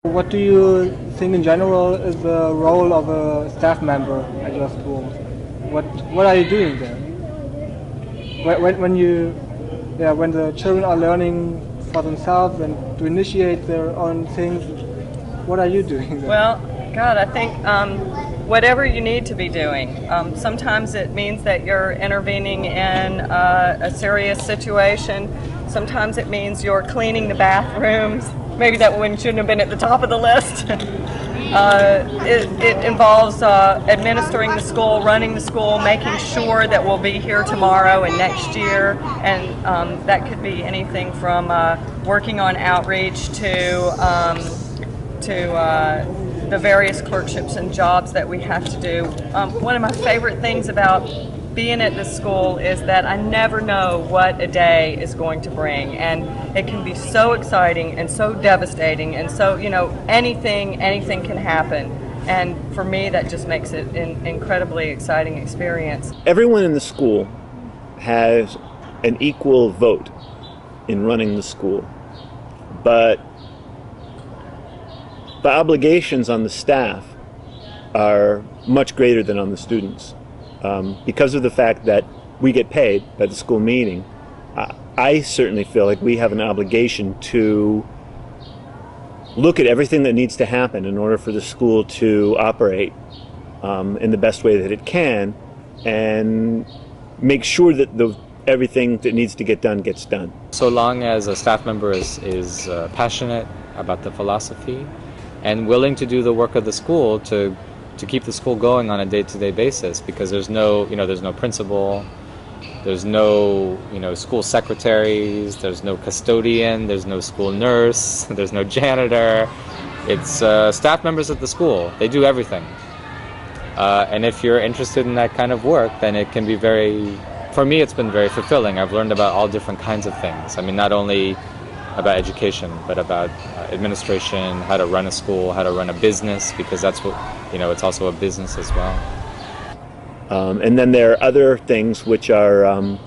What do you think in general is the role of a staff member at your school? What are you doing there? When the children are learning for themselves and to initiate their own things, what are you doing there? Well, God, I think whatever you need to be doing. Sometimes it means that you're intervening in a serious situation. Sometimes it means you're cleaning the bathrooms. Maybe that one shouldn't have been at the top of the list. It involves administering the school, running the school, making sure that we'll be here tomorrow and next year, and that could be anything from working on outreach to the various clerkships and jobs that we have to do. One of my favorite things about being at this school is that I never know what a day is going to bring, and it can be so exciting and so devastating, and so, you know, anything can happen, and for me that just makes it an incredibly exciting experience. Everyone in the school has an equal vote in running the school, but the obligations on the staff are much greater than on the students. Because of the fact that we get paid by the school meeting, I certainly feel like we have an obligation to look at everything that needs to happen in order for the school to operate in the best way that it can, and make sure that everything that needs to get done gets done. So long as a staff member is passionate about the philosophy and willing to do the work of the school to keep the school going on a day-to-day basis, because there's no principal, there's no school secretaries, there's no custodian, there's no school nurse, there's no janitor. It's staff members at the school. They do everything. And if you're interested in that kind of work, then it can be for me it's been very fulfilling. I've learned about all different kinds of things. I mean, not only about education, but about administration, how to run a school, how to run a business, because that's what, it's also a business as well. And then there are other things which are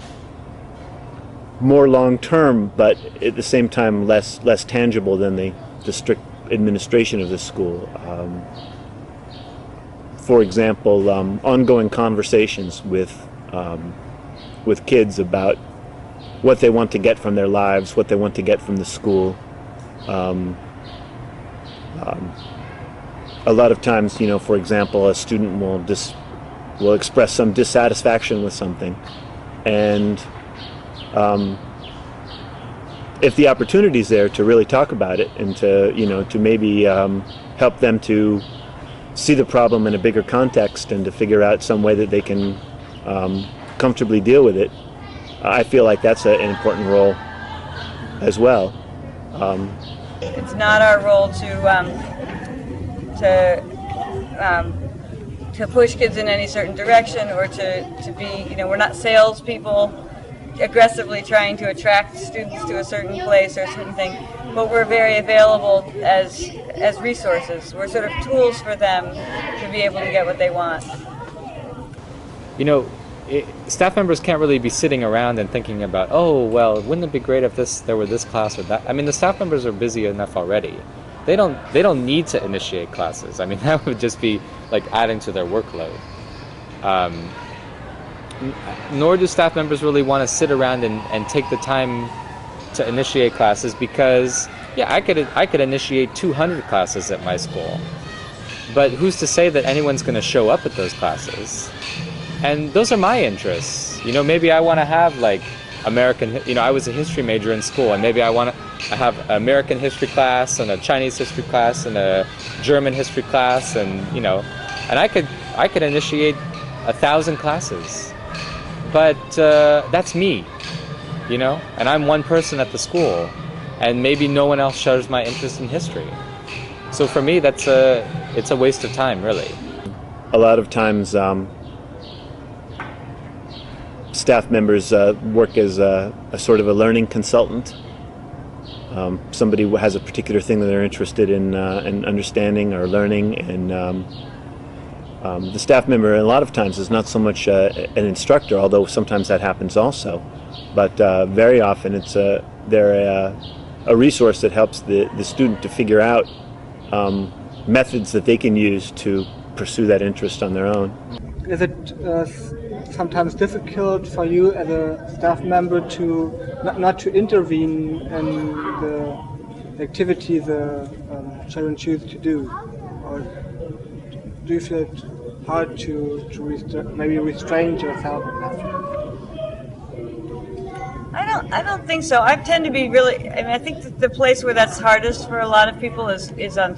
more long-term, but at the same time less tangible than the strict administration of the school. For example, ongoing conversations with kids about what they want to get from their lives, what they want to get from the school. A lot of times, for example, a student will express some dissatisfaction with something, and if the opportunity is there to really talk about it and to maybe help them to see the problem in a bigger context and to figure out some way that they can comfortably deal with it, I feel like that's an important role as well. It's not our role to push kids in any certain direction, or to be, we're not salespeople aggressively trying to attract students to a certain place or a certain thing, but we're very available as resources. We're sort of tools for them to be able to get what they want. Staff members can't really be sitting around and thinking about, oh, well, wouldn't it be great if there were this class or that? I mean, the staff members are busy enough already. They don't need to initiate classes. I mean, that would just be like adding to their workload. Nor do staff members really want to sit around and take the time to initiate classes, because, yeah, I could initiate 200 classes at my school, but who's to say that anyone's going to show up at those classes? And those are my interests. Maybe I want to have like American, I was a history major in school, and maybe I have an American history class and a Chinese history class and a German history class, and and I could initiate 1,000 classes. But that's me, and I'm one person at the school, and maybe no one else shares my interest in history. So for me, it's a waste of time, really. A lot of times, staff members work as a sort of a learning consultant. Somebody who has a particular thing that they're interested in understanding or learning, and the staff member a lot of times is not so much an instructor, although sometimes that happens also, but very often they're a resource that helps the student to figure out methods that they can use to pursue that interest on their own. Is it sometimes difficult for you as a staff member to not to intervene in the activity the children choose to do, or do you feel it hard to maybe restrain yourself? I don't think so. I tend to be really. I mean, I think that the place where that's hardest for a lot of people is on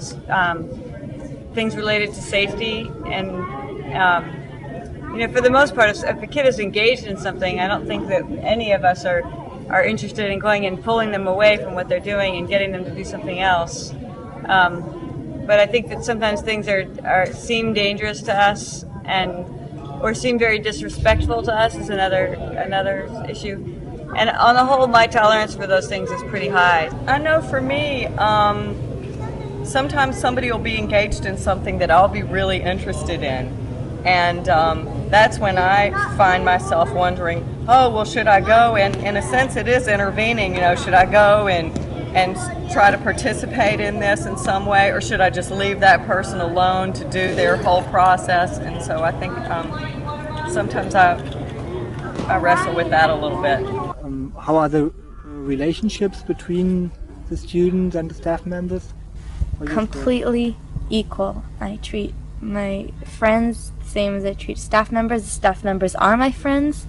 things related to safety, and for the most part, if a kid is engaged in something, I don't think that any of us are interested in going and pulling them away from what they're doing and getting them to do something else. But I think that sometimes things seem dangerous to us, or seem very disrespectful to us is another issue. And on the whole, my tolerance for those things is pretty high. I know for me, sometimes somebody will be engaged in something that I'll be really interested in. And that's when I find myself wondering, oh, well, should I go? And in a sense, it is intervening. Should I go and try to participate in this in some way, or should I just leave that person alone to do their whole process? And so I think sometimes I wrestle with that a little bit. How are the relationships between the students and the staff members? Completely equal. I treat my friends the same as I treat staff members. The staff members are my friends.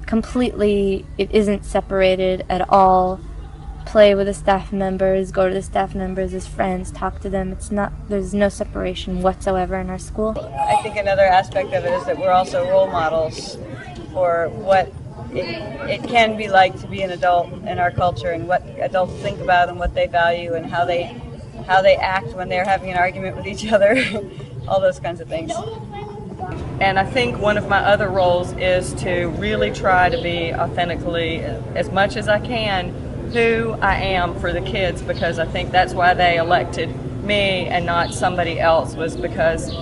Completely, it isn't separated at all. Play with the staff members, go to the staff members as friends, talk to them. There's no separation whatsoever in our school. I think another aspect of it is that we're also role models for what it can be like to be an adult in our culture, and what adults think about and what they value, and how they act when they're having an argument with each other, all those kinds of things. And I think one of my other roles is to really try to be authentically, as much as I can, who I am for the kids, because I think that's why they elected me and not somebody else, was because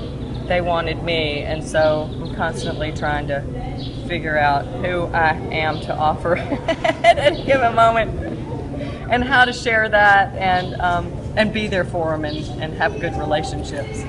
they wanted me. And so I'm constantly trying to figure out who I am to offer at any given moment, and how to share that, and be there for them, and have good relationships.